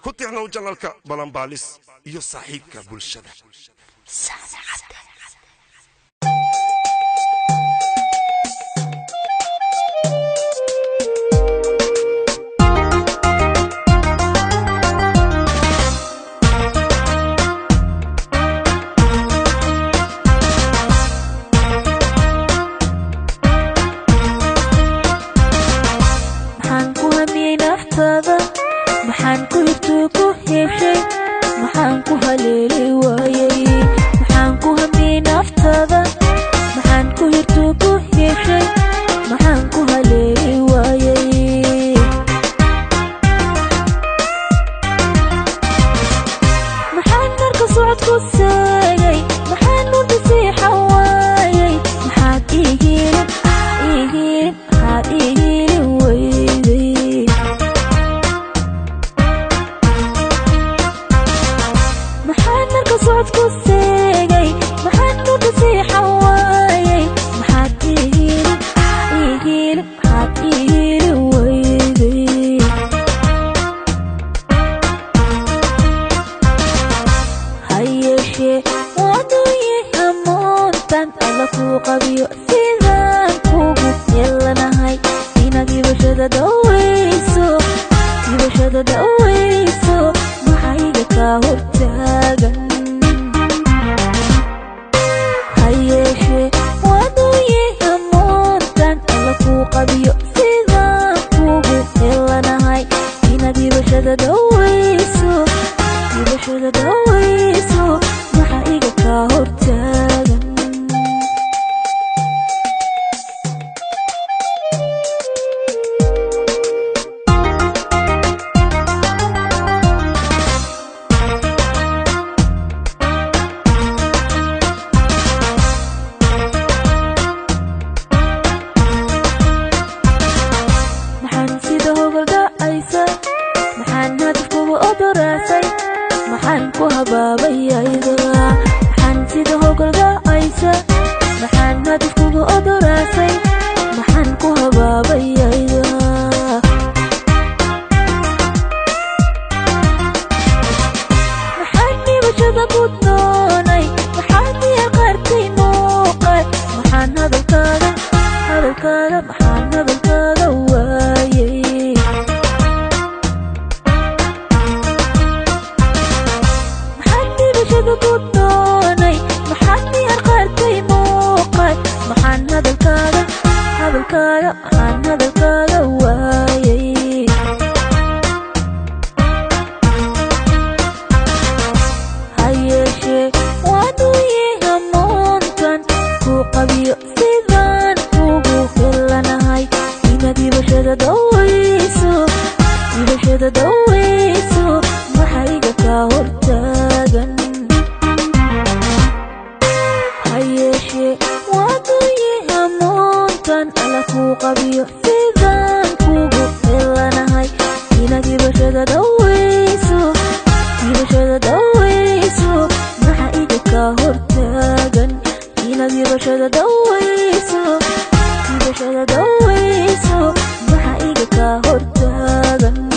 كتعنا وجنالك بلنباليس iyo saaxiibka bulshada maxaan ku hirtuuku heeshay maxaan ku haleeli waayay maxaan ku hamiyay naftada maxaan ku hirtuuku heeshay maxaan ku haleeli waayay maxaan marka socodku seegay maxaan u dhisay xawaayay maxaad iihiin maxaad iihiin weyday صوتكو سيغي محن ودسي حوايي محاد إيهيل محاد إيهيل ويدي هايشي وادوي همونتان ألكو قبيو سيدان كوغو يلا نهاي إنا دي بشدة دويسو دي بشدة دويسو محايقة كاورتاغن قبيو سيدان كوغو يلا نهاي إنا دي بشدة دويسو دي بشدة دويسو محايقة كاورتاغن maxaan ku habaabayayda maxaan sida hogolda aysa maxaan hadafkuga odoraasay maxaan ku habaabayayda maxaan dhibashada ku doonay maxaan diya qaarkay muuqay maxaan hadalkaaga maxaan hadalkaaga waayay كنوني محني أرقلتي موقع محن هذا الكاغا محن هذا الكاغا وايي هايشي وادوي همونتان كو قبيو سيدان كوغو يلا نهاي إنا دي بشدة دويسو دي بشدة دويسو محايقة كاورتاغن ألكو قبيو سيدان كوغو يلا نهاي إنا دي بشدة دويسو دي بشدة دويسو محايقة كاورتاغن إنا دي بشدة دويسو دي بشدة دويسو محايقة كاورتاغن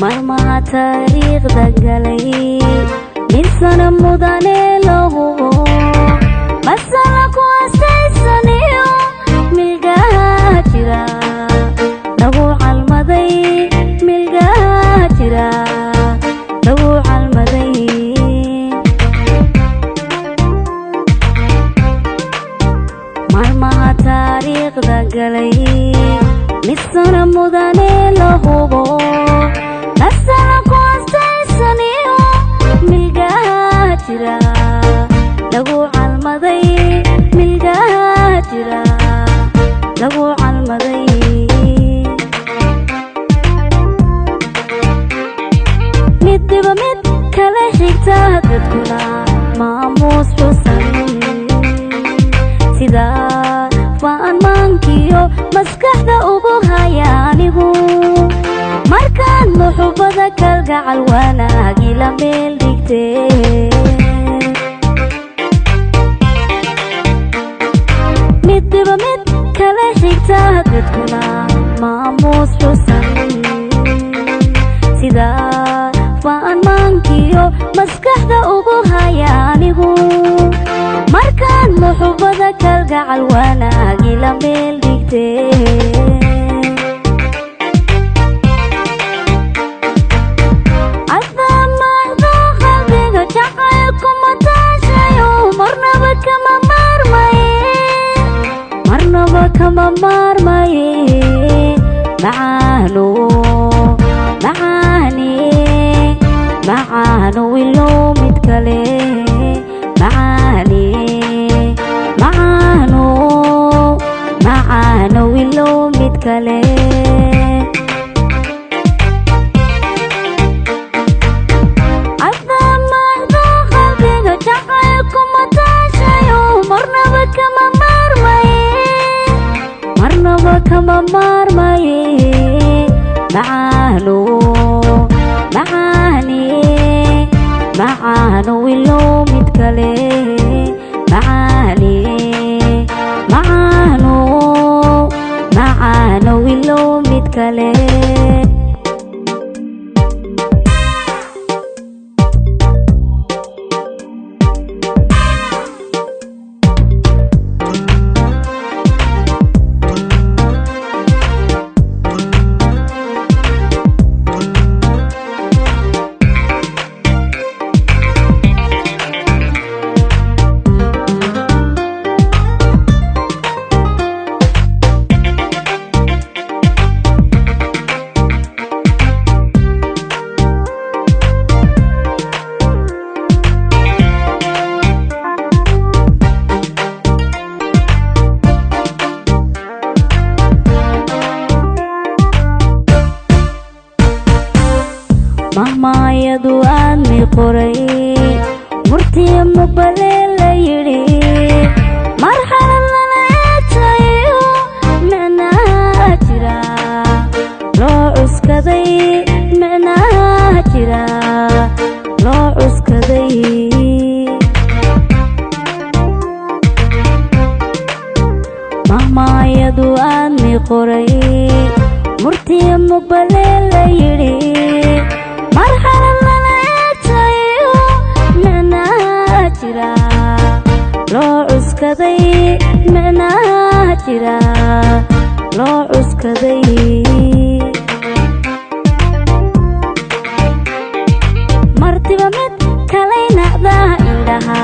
مرمى تاريخ دقلي من سنة مداني له مسألك واستيسانيو ملقاها جرا نبوع المضي ملقاها جرا نبوع المضي مرمى تاريخ دقلي من سنة مداني له مسألك واستيسانيو ملقاها جرا نبوع المضي ملقاها جرا نبوع المضي cuskaday midba mid kala xigta dadkuna maamuus xusan sida waan maankiyo maskaxda ugu haya anigu markaan muxubbada kalgacal wanaagi la meel dhigtee midba mid kala xigta dadkuna maamuus xusan sida waan maankiyo maskaxda ugu haya anigu markaan muxubbada kalgacal wanaagi la meel dhigtee kama maarmaye macaano ilo mid kale macaano ilo mid kale kama maarmaye macaano ilo mid kale macaano ilo mid kale mahmaayadu aadmi qoray murtiya muqbale la yidhi marxalad lala eetayo micnaha jira loo cuskaday micnaha jira loo cuskaday mahmaayadu aadmi qoray murtiya muqbale la yidhi marxalad lala eetayo micnaha jira loo cuskaday micnaha jira loo cuskaday martiba mid kalay nacdaha indhaha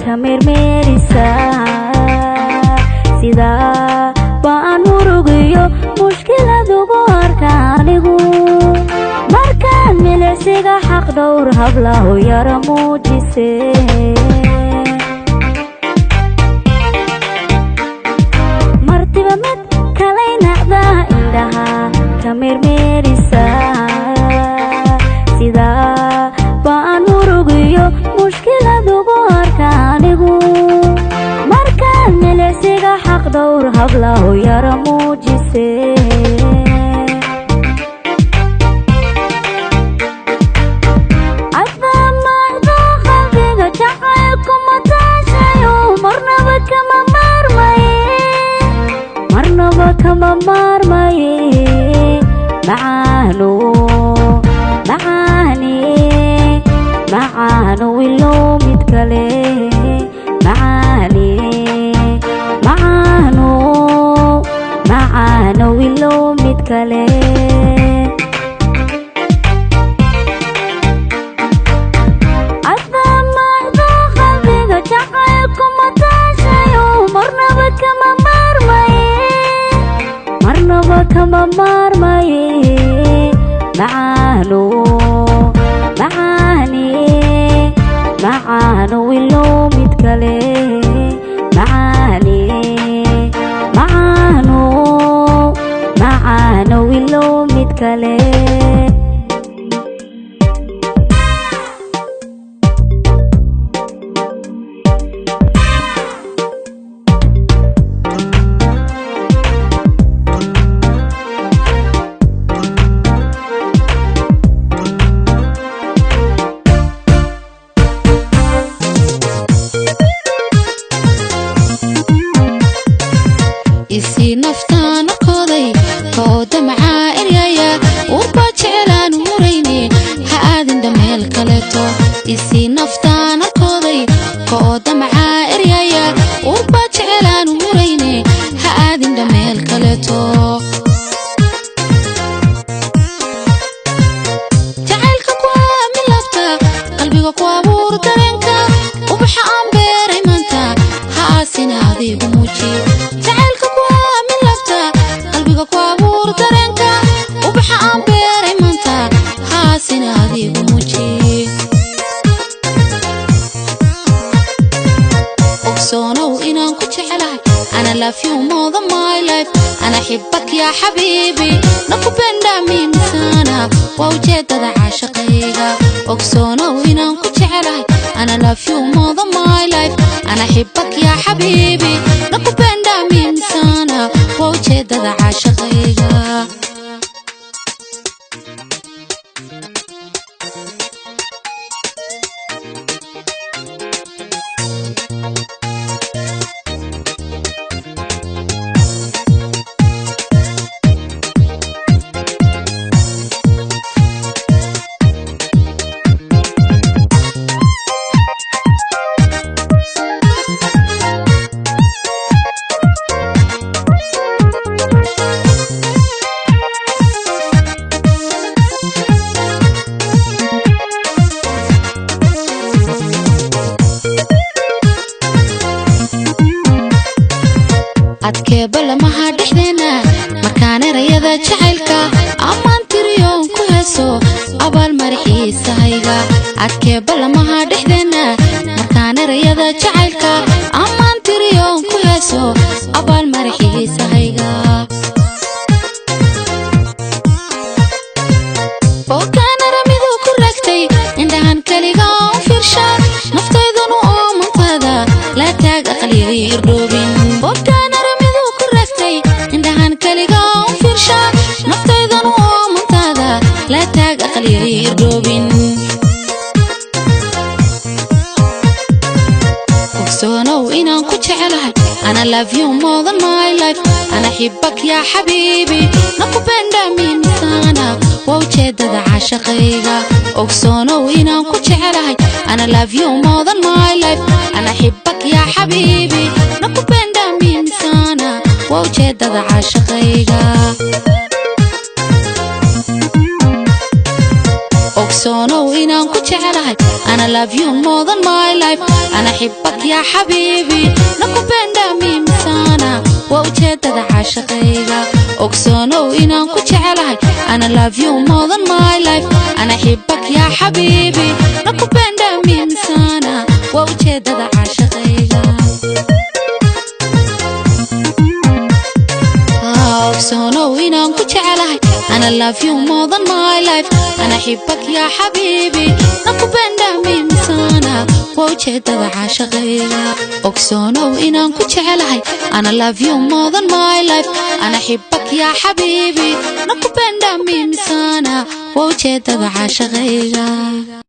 ka meermeerisa sida baan murugiyo mushkilad ugu arka anigu markaan milicsiga xaq dhowr hablahu yara muujise martiba mid kalay nacdaha indhaha ka meermeerisa sida baan murugiyo mushkilad ugu arka anigu markaan milicsiga xaq dhowr hablahu yara muujise kama maarmaye macaano ilo mid kale macaano ilo mid kale kama maarmaye macaano ilo mid kale macaano kale isi naftaan qoday kooda macaariyaya urba jeclaan murayne ha aadin dhameel kaleeto isi naftaan qoday kooda macaariyaya urba jeclaan murayne ha aadin dhameel kaleeto jacaylka ku aamin lafta qalbiga ku abuur dareenka ubaxa aan beeray maanta ha aasina adigu muuji أنا love you more than my life أنا أحبك يا حبيبي نقبل دمي مسانا ووجدت عاشقيها أقصونا وإنا نكتش علي أنا love you more than my life أنا أحبك يا حبيبي نقبل دمي مسانا ووجدت عاشقيها adkeeba lamaha dhexdeena markaan erayada jacaylka ammaan tiriyoon ku heeso abaal maraxiisahayga adkeeba lamaha dhexdeena markaan erayada jacaylka ammaan tiriyoon ku heeso abaal maraxiisahayga bookaan aramidu ku ragtay indhahan kaliga u fiirsha naftaydanu oo mantada la taag aqliga irdhoobin نفتيدن ومنتادا لا تاج أقلي يردوبين وكسونا وإنا نكتش علي أنا love you more than my life أنا أحبك يا حبيبي نقبل دمي مسانا ووجدت عاشقيها وكسونا وإنا نكتش علي أنا love you more than my life أنا أحبك يا حبيبي نقبل دمي مسانا ووجدت عاشقيها أقصونا وإنا نكتش علي أنا love you more than my life أنا أحبك يا حبيبي نقبل دمي مسانا ووجدت عاشقيها أقصونا وإنا نكتش علي أنا love you more than my life أنا أحبك يا حبيبي نقبل دمي مسانا ووجدت عاشقيها أقصونا وإنا نكتش علي أنا love you more than my life أنا أحبك يا حبيبي نقبل دمي مسانا ووجدت عاشقيها أقصونا وإنا نكتش علي أنا love you more than my life أنا أحبك يا حبيبي نقبل دمي مسانا ووجدت عاشقيها